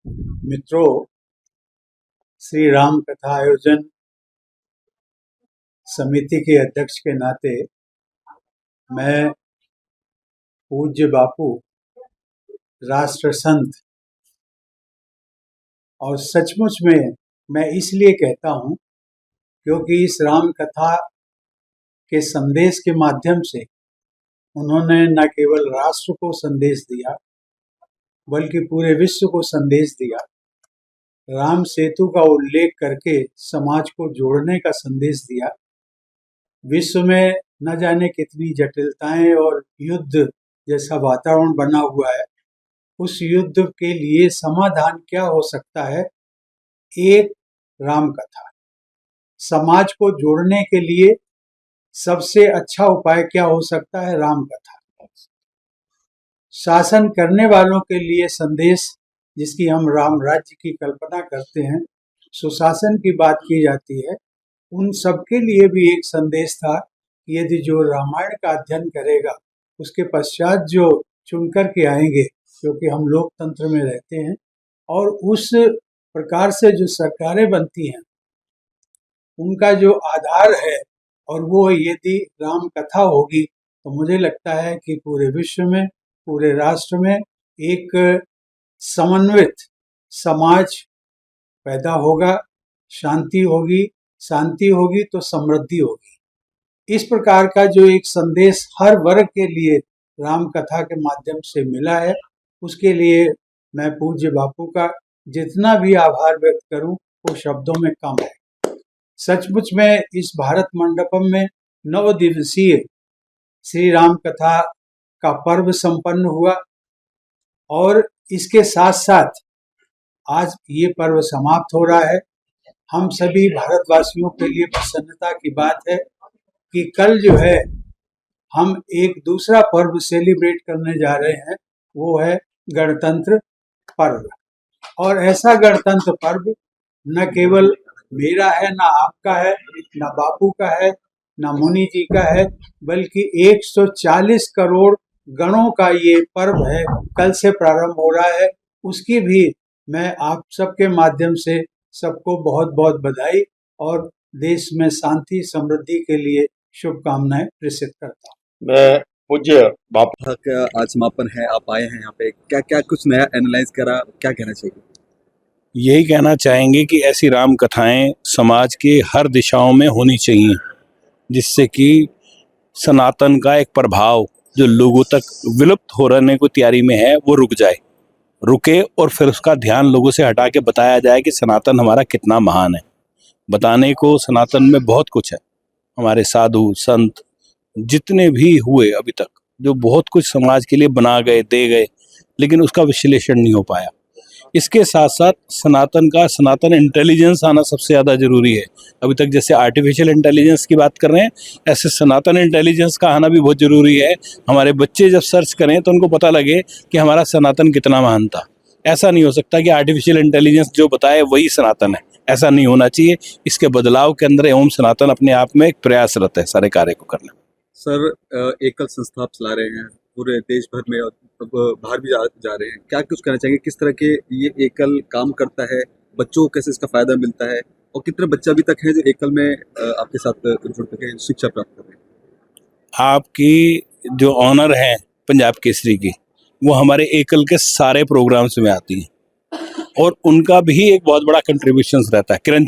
मित्रों, श्री राम कथा आयोजन समिति के अध्यक्ष के नाते मैं पूज्य बापू, राष्ट्र संत, और सचमुच में मैं इसलिए कहता हूँ क्योंकि इस राम कथा के संदेश के माध्यम से उन्होंने न केवल राष्ट्र को संदेश दिया बल्कि पूरे विश्व को संदेश दिया। राम सेतु का उल्लेख करके समाज को जोड़ने का संदेश दिया। विश्व में न जाने कितनी जटिलताएं और युद्ध जैसा वातावरण बना हुआ है, उस युद्ध के लिए समाधान क्या हो सकता है? एक राम कथा। समाज को जोड़ने के लिए सबसे अच्छा उपाय क्या हो सकता है? राम कथा। शासन करने वालों के लिए संदेश, जिसकी हम राम राज्य की कल्पना करते हैं, सुशासन की बात की जाती है, उन सबके लिए भी एक संदेश था कि यदि जो रामायण का अध्ययन करेगा, उसके पश्चात जो चुन कर के आएंगे, क्योंकि हम लोकतंत्र में रहते हैं और उस प्रकार से जो सरकारें बनती हैं उनका जो आधार है, और वो यदि राम कथा होगी तो मुझे लगता है कि पूरे विश्व में, पूरे राष्ट्र में एक समन्वित समाज पैदा होगा, शांति होगी तो समृद्धि होगी। इस प्रकार का जो एक संदेश हर वर्ग के लिए राम कथा के माध्यम से मिला है, उसके लिए मैं पूज्य बापू का जितना भी आभार व्यक्त करूं वो शब्दों में कम है। सचमुच में इस भारत मंडपम में 9 दिवसीय श्री राम कथा का पर्व संपन्न हुआ और इसके साथ साथ आज ये पर्व समाप्त हो रहा है। हम सभी भारतवासियों के लिए प्रसन्नता की बात है कि कल जो है हम एक दूसरा पर्व सेलिब्रेट करने जा रहे हैं, वो है गणतंत्र पर्व। और ऐसा गणतंत्र पर्व न केवल मेरा है, ना आपका है, ना बापू का है, ना मुनि जी का है, बल्कि 140 करोड़ गणों का ये पर्व है, कल से प्रारंभ हो रहा है। उसकी भी मैं आप सबके माध्यम से सबको बहुत बहुत बधाई और देश में शांति समृद्धि के लिए शुभकामनाएं प्रेषित करता हूँ। मैं पूज्य बापू का आज समापन है, आप आए हैं यहाँ पे, क्या क्या कुछ नया एनालाइज करा, क्या कहना चाहिए? यही कहना चाहेंगे कि ऐसी राम कथाएं समाज के हर दिशाओं में होनी चाहिए, जिससे कि सनातन का एक प्रभाव जो लोगों तक विलुप्त हो रहने को तैयारी में है वो रुके और फिर उसका ध्यान लोगों से हटा के बताया जाए कि सनातन हमारा कितना महान है। बताने को सनातन में बहुत कुछ है। हमारे साधु संत जितने भी हुए अभी तक, जो बहुत कुछ समाज के लिए बना गए, दे गए, लेकिन उसका विश्लेषण नहीं हो पाया। इसके साथ साथ सनातन इंटेलिजेंस आना सबसे ज़्यादा ज़रूरी है। अभी तक जैसे आर्टिफिशियल इंटेलिजेंस की बात कर रहे हैं, ऐसे सनातन इंटेलिजेंस का आना भी बहुत ज़रूरी है। हमारे बच्चे जब सर्च करें तो उनको पता लगे कि हमारा सनातन कितना महान था। ऐसा नहीं हो सकता कि आर्टिफिशियल इंटेलिजेंस जो बताए वही सनातन है, ऐसा नहीं होना चाहिए। इसके बदलाव के अंदर ओम सनातन अपने आप में एक प्रयासरत है सारे कार्य को करने। सर, एकल संस्था आप चला रहे हैं पूरे देश भर में और बाहर भी जा रहे हैं, क्या कुछ कहना चाहेंगे? किस तरह के ये एकल काम करता है, बच्चों को कैसे इसका फायदा मिलता है, और कितने बच्चे अभी तक हैं जो एकल में आपके साथ जुड़ के शिक्षा प्राप्त कर रहे हैं? आपकी जो ऑनर है पंजाब केसरी की, वो हमारे एकल के सारे प्रोग्राम्स में आती हैं और उनका भी एक बहुत बड़ा कंट्रीब्यूशन रहता है। किरण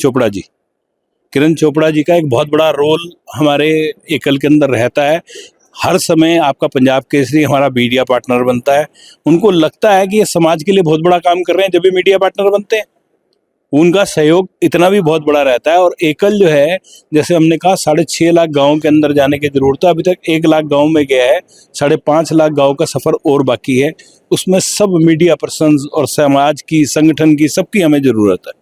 चोपड़ा जी का एक बहुत बड़ा रोल हमारे एकल के अंदर रहता है। हर समय आपका पंजाब केसरी हमारा मीडिया पार्टनर बनता है। उनको लगता है कि ये समाज के लिए बहुत बड़ा काम कर रहे हैं, जब भी मीडिया पार्टनर बनते हैं उनका सहयोग इतना भी बहुत बड़ा रहता है। और एकल जो है, जैसे हमने कहा 6.5 लाख गाँव के अंदर जाने की जरूरत है, अभी तक 1 लाख गाँव में गया है, 5.5 लाख गाँव का सफर और बाकी है। उसमें सब मीडिया पर्सन्स और समाज की, संगठन की, सबकी हमें जरूरत है।